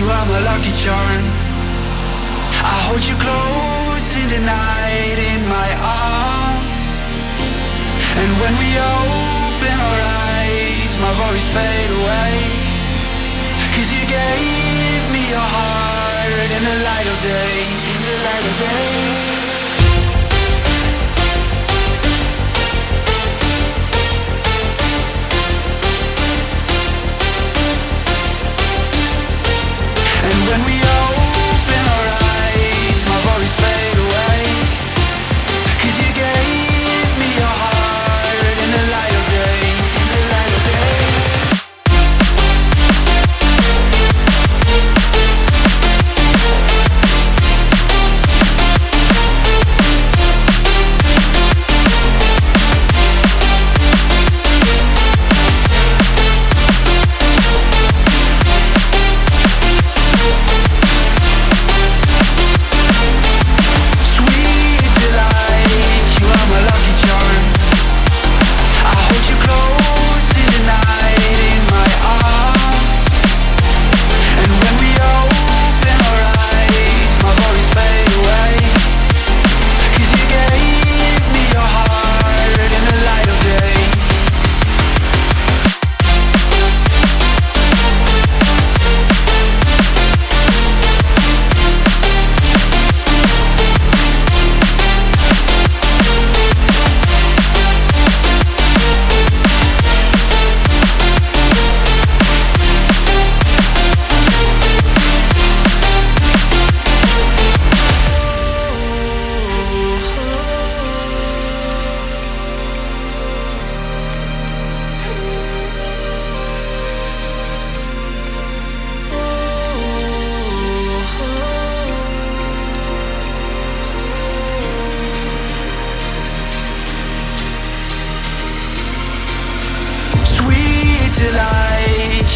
you are my lucky charm. I hold you close in the night in my arms. And when we open our eyes, my worries fade away. 'Cause you gave me your heart in the light of day, in the light of day. And when we open our eyes, my worries fade away. 'Cause you gave me your heart in the light of day, in the light of day.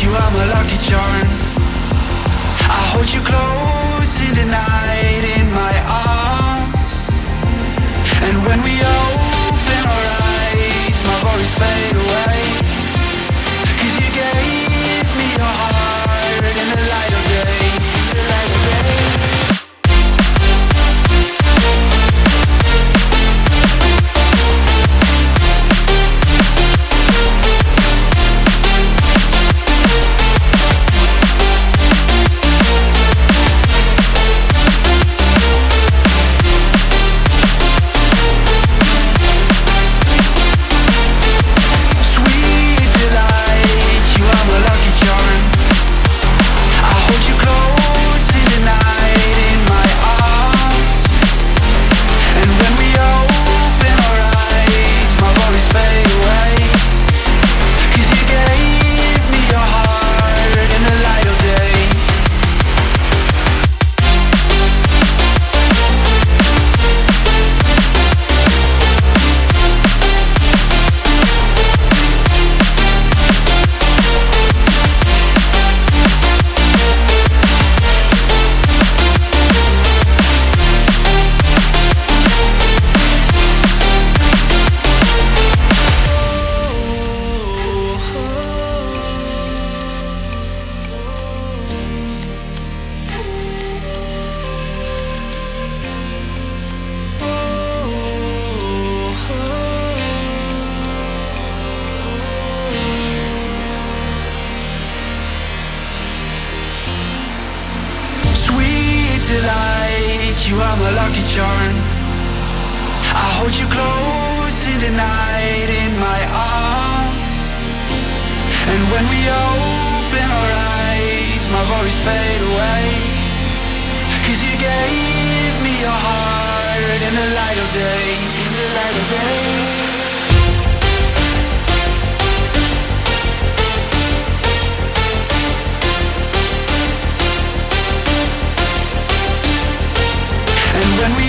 You are my lucky charm. I hold you close in the night in my arms. And when we open our eyes, my worries fade away. 'Cause you gave me your heart in the light of day, in the light of day. Delight, you are my lucky charm. I hold you close in the night in my arms. And when we open our eyes, my worries fade away. 'Cause you gave me your heart in the light of day, in the light of day. And when we